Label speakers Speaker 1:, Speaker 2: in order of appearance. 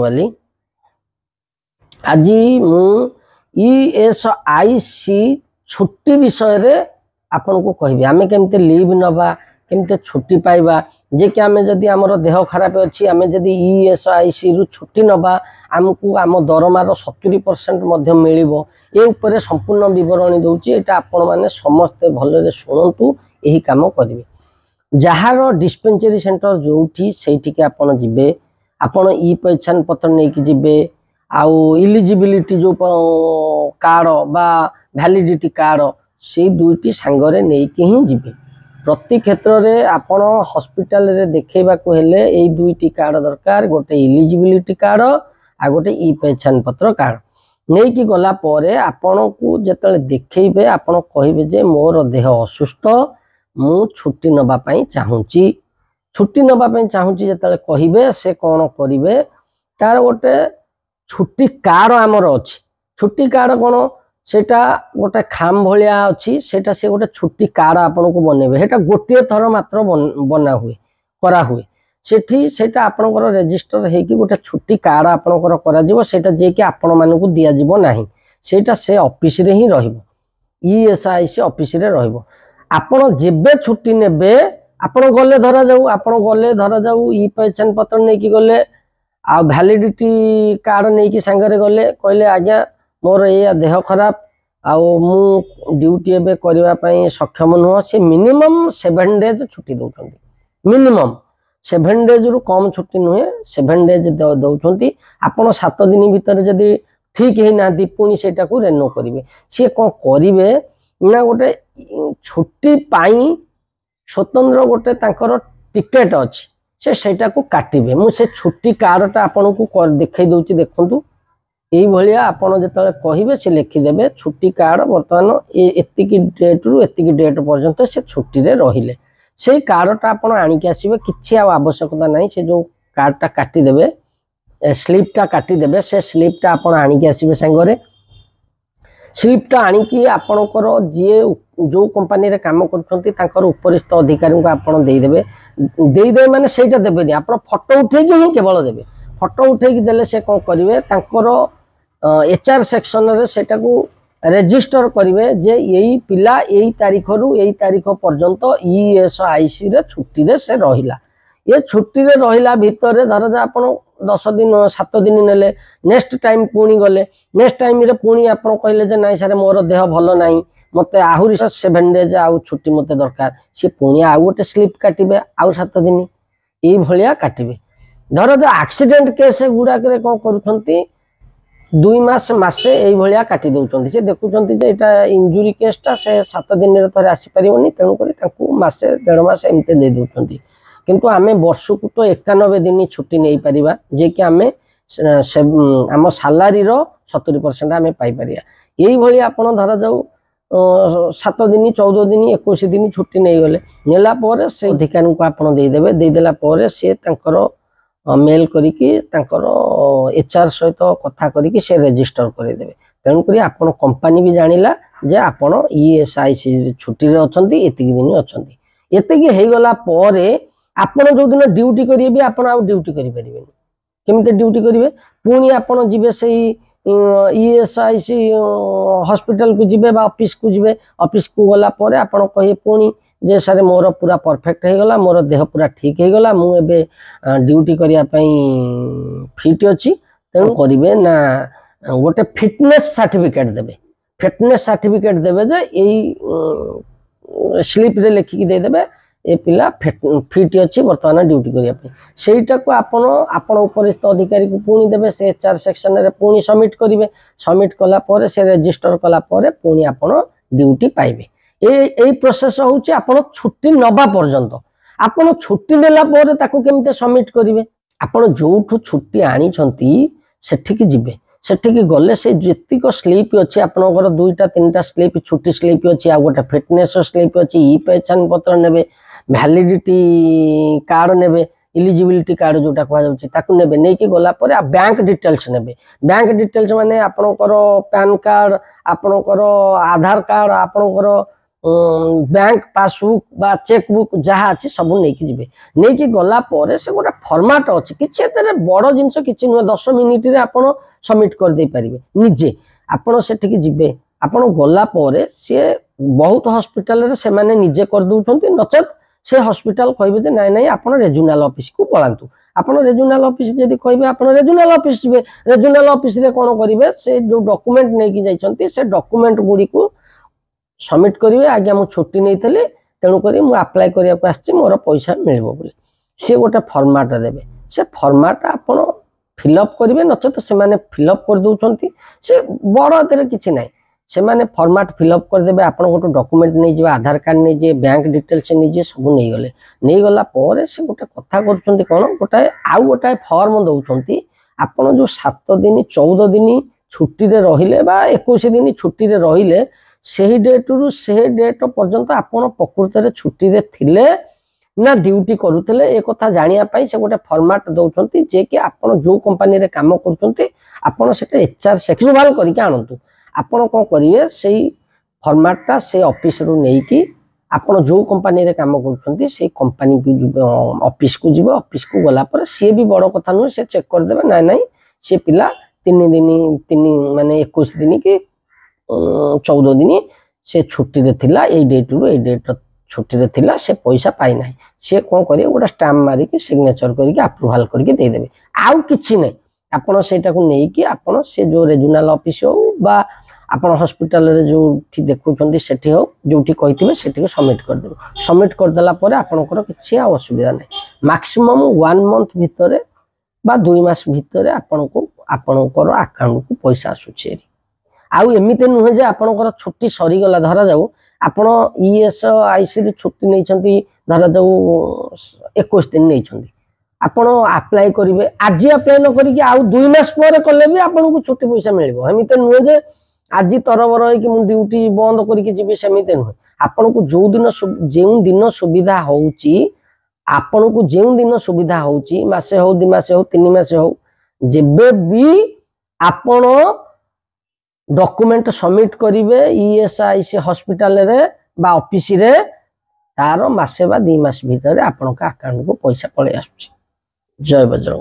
Speaker 1: वाली आज मु ESIC छुट्टी विषय रे आपन को कहबी आमे केमते लीव नबा केमते छुट्टी पाइबा जे कि आमे जदी हमर देह खराब अछि आमे जदी ESIC रु छुट्टी नबा हमकु आम दरमार 70% मध्य मिलिबो ए ऊपर संपूर्ण विवरणी दउची एटा आपन माने समस्त भलरे सुनंतु एही काम करिवे जहार डिस्पेंसरी सेंटर जोठी सेठी के आपन जिबे आपन ई पहचान पत्र नै कि जिबे आउ इलिजिबिलिटी जो कार्ड बा वैलिडिटी कार्ड से दुईटी सांगरे नै कि ही जिबे प्रति क्षेत्र रे आपन हॉस्पिटल रे देखेबा को हेले एई दुईटी कार्ड दरकार गोटे इलिजिबिलिटी कार्ड आ गोटे ई पहचान पत्र कार्ड नै कि गला परे आपन को जेतले देखेबे आपन कहिबे जे मोर देह असुस्थ मु छुट्टी नबा पई चाहूची छुट्टी नबा पई चाहूची जेतले कहिबे से कोन करिवे तार गोटे छुट्टी कार्ड आमर अछि छुट्टी कार्ड कोन सेटा गोटे खाम भलिया अछि सेटा से गोटे छुट्टी कार्ड आपन को बनेबे हेटा गोटे थर मात्र बना हुए करा हुए सेठी सेटा आपन को रजिस्टर हे कि गोटे छुट्टी कार्ड आपन को करा जिवो सेटा जे कि आपन मान को दिया जिवो नाही सेटा से ऑफिस रे ही रहिबो ESIC ऑफिस रे रहिबो आपन जेबे छुट्टी नेबे आपन गले धरा जाऊ ई पहचान पत्र नै कि गले आ वैलिडिटी कार्ड नै कि संगरे गले कहले आज्ञा मोर ए देह खराब आ मु ड्यूटी एबे करबा पई सक्षम न से मिनिमम 7 डेज छुट्टी दउछंती मिनिमम 7 डेज रु कम छुट्टी नुहे 7 डेज दउछंती आपन 7 दिन भीतर जदी ठीक हे ना पुणी सेटा को रेनो करिवे से कोन करिवे ना गोटे छुट्टी पाई स्वतंत्र गोटे तांकर टिकेट अछि से सेटा को काटिबे मु से छुट्टी कार्डटा आपन को देखै दउची देखंतु एई भलिया आपन जेतले कहिबे से लिखि देबे छुट्टी कार्ड वर्तमान एति की डेट रु एति की डेट पर्यंत से छुट्टी रे रहिले से कार्डटा आपन आनी के आसीबे किछि आवश्यकता नाही से जो कार्डटा काटी देबे स्लिपटा काटी देबे से स्लिपटा आपन आनी के आसीबे संगरे स्लिपटा आनी की आपन को जे जो कंपनी रे काम करछंती तांकर उपरिस्थ अधिकारी को आपन देई देबे माने सेटा देबे नि आपन फोटो उठे कि ही केवल देबे फोटो उठे कि देले से कोन करिवे तांकर HR सेक्शन रे सेटा को रजिस्टर करिवे जे एई पिला एई तारीख रु एई तारीख पर्यंत ESIC रे छुट्टी रे से रहिला ये छुट्टी रे रहिला भितर धर जा आपन 10 दिन 7 दिन नेले नेक्स्ट टाइम पुणी गले नेक्स्ट टाइम रे पुणी आपन कहले जे नाइ सारे मोर देह भलो नाही मते आहुरी 7 डेज आउ छुट्टी मते दरकार से पुणी आउ गोटे स्लिप काटिबे आउ 7 दिन एई भलिया काटिबे धर जो एक्सीडेंट केस गुडा करे कोन करूछंती 2 मास मासे एई भलिया काटी दउछंती से देखुछंती जे एटा इंजुरी केसटा से 7 दिन रे थरे आसी परिबोनी तेनु करी ताकू मासे 1.5 मास एमते दे दउछंती किंतु आमे वर्ष को तो 91 दिन छुट्टी नहीं परिबा जे कि आमे आम सैलरी रो 70% आमे पाई परिया एई भली आपण धरा जाऊ 7 दिन 14 दिन 21 दिन छुट्टी नहीं गले नेला पर से अधिकारी को आपण दे देबे दे देला पर से तांकर मेल करी कि तांकर HR सहित कथा करी कि से रजिस्टर कर देबे तेनु करी आपण कंपनी भी जानिला जे आपण ESIC छुट्टी रे अछंती एतिक दिन अछंती एतिक हे गला परे आपण जो दिन ड्यूटी करिवे भी आपण आ ड्यूटी करि परिबेनी केमिते ड्यूटी करिवे पुणी आपण जिवे सेही ESIC हॉस्पिटल को जिवे बा ऑफिस को जिवे ऑफिस को गला परे आपण कहि पुणी जे सारे मोर पूरा परफेक्ट हे गला मोर देह पूरा ठीक हे गला मु एबे ड्यूटी करिया पई फिट अछि तेनु करिवे ना गोटे फिटनेस सर्टिफिकेट देबे जे एई स्लिप रे लिखि दे देबे ए पिला फिट अछि वर्तमान ड्यूटी करिया पे सेटा को आपण उपरिस्थ अधिकारी को पुणी देबे से HR सेक्शन रे पुणी सबमिट करिवे सबमिट कला परे से रजिस्टर कला परे पुणी आपण ड्यूटी पाइबे ए प्रोसेस होउची आपण छुट्टी नबा पर्यंत आपण छुट्टी नेला परे ताको केमते सबमिट करिवे आपण जोठु छुट्टी आनी छंती सेठी की जिबे सेठी की गले से जेतिक स्लिप अछि आपनकर 2टा 3टा स्लिप छुट्टी स्लिप अछि आ गोटे फिटनेस स्लिप अछि ई पहचान पत्र नेबे वैलिडिटी कार्ड नेबे इलिजिबिलिटी कार्ड जोटा कहा जाउची ताकू नेबे नै कि गला परे आ बैंक डिटेल्स नेबे बैंक डिटेल्स माने आपनकर पैन कार्ड आपनकर आधार कार्ड आपनकर बैंक पासबुक बा चेकबुक जहाँ अच्छी सब नहीं जी गला से गोटे फर्माट अच्छी किसी बड़ जिनस कि नुह 10 मिनिट रे आपण सबमिट कर दे पारिबे निजे आपण सेठी जिबे आपण गला सी बहुत हॉस्पिटल से माने निजे कर दउछंती नचेत से हॉस्पिटल कहबे जे नाइ नाइ आपण रीजनल ऑफिस को पळांतु आपण रीजनल ऑफिस जदी कहबे आपण रीजनल ऑफिस जिबे रीजनल ऑफिस रे कोन करिवे से जो डॉक्यूमेंट नै कि जाइछंती से डॉक्यूमेंट गुडी को सबमिट करेंगे आज्ञा मुझे छुट्टी नहीं थी तेणुक मुझे आप्लाय करने मोर पैसा मिल बोली सी गोटे फर्माट देवे से फर्माट आपड़ फिलअप करेंगे नचेत से फिलअप कर दौरान से बड़ हाथ किसी ना से फर्माट फिलअप करदे आप गोटे डॉक्यूमेंट नहीं जाए आधार कार्ड नहीं जाए बैंक डिटेल्स नहीं जाए सब नहीं गले नहीं गला से गोटे कथा कर कौन गोटाए आउ गोटाए फॉर्म दौरान आपड़ जो 7 दिन 14 दिन छुट्टी रहिले 21 दिन छुट्टी रहिले से डेट रु से डेट पर्यंत आपण प्रकृत छुट्टी रे थिले ना ड्यूटी करुले ए कथा जानिया से गोटे फर्माट दौरान जे कि आपण जो कंपनी रे काम करछंती आपण सेटा एचआर सेक्सुअल करके आनंतु आपण कोन करिवे से फर्माटा से ऑफिस रु नै कि आपण जो कंपनी रे काम करछंती से कंपनी को ऑफिस को जीव ऑफिस को गला पर सी भी बड़ कथा न से चेक कर देबे ना नहीं से पिला 3 दिन 3 माने 21 दिन कि 14 दिन से छुट्टी रे थिला ए डेट रु ए डेट छुट्टी रे थिला से पैसा पाई नाही से कोन करिए गोटा स्टाम्प मारी के सिग्नेचर करके अप्रूवल करके दे देबे आउ किछि नै आपण सेटा को नै कि आपण से जो रीजनल ऑफिस हो बा आपण हॉस्पिटल रे जो ठी देखुछंती सेठी हो जोठी कहिथिबे सेठी को सबमिट कर देबे सबमिट कर देला परे आपनकर किछि असुविधा नै मैक्सिमम 1 मंथ भितरे बा 2 मास भितरे आपनकर अकाउंट को पैसा आसुछे आउ एमिते नुहे जे आपनकर छुट्टी सरी गला धरा जाऊ आपण ईएसआईसी रे छुट्टी नै छंती धरा जाऊ 21 दिन नै छंती आपण अप्लाई करिवे आज अप्लाई न करी कि आउ 2 मास पर कले भी आपन को छुट्टी पैसा मिलबो एमिते नुहे जे आज तरबर है कि मु ड्यूटी बंद करके जीवे सेमिते नुहे आपन को जो दिन सुविधा होउची आपन को जो दिन सुविधा होउची मासे हो 2 मासे हो 3 मासे हो जेबे भी आपण डॉक्यूमेंट सबमिट करिवे ईएसआईसी हॉस्पिटल रे बा ऑफिस रे तार मासे बा 2 मास भीतर आपन का अकाउंट को पैसा पळे आसुची जय बजरंग।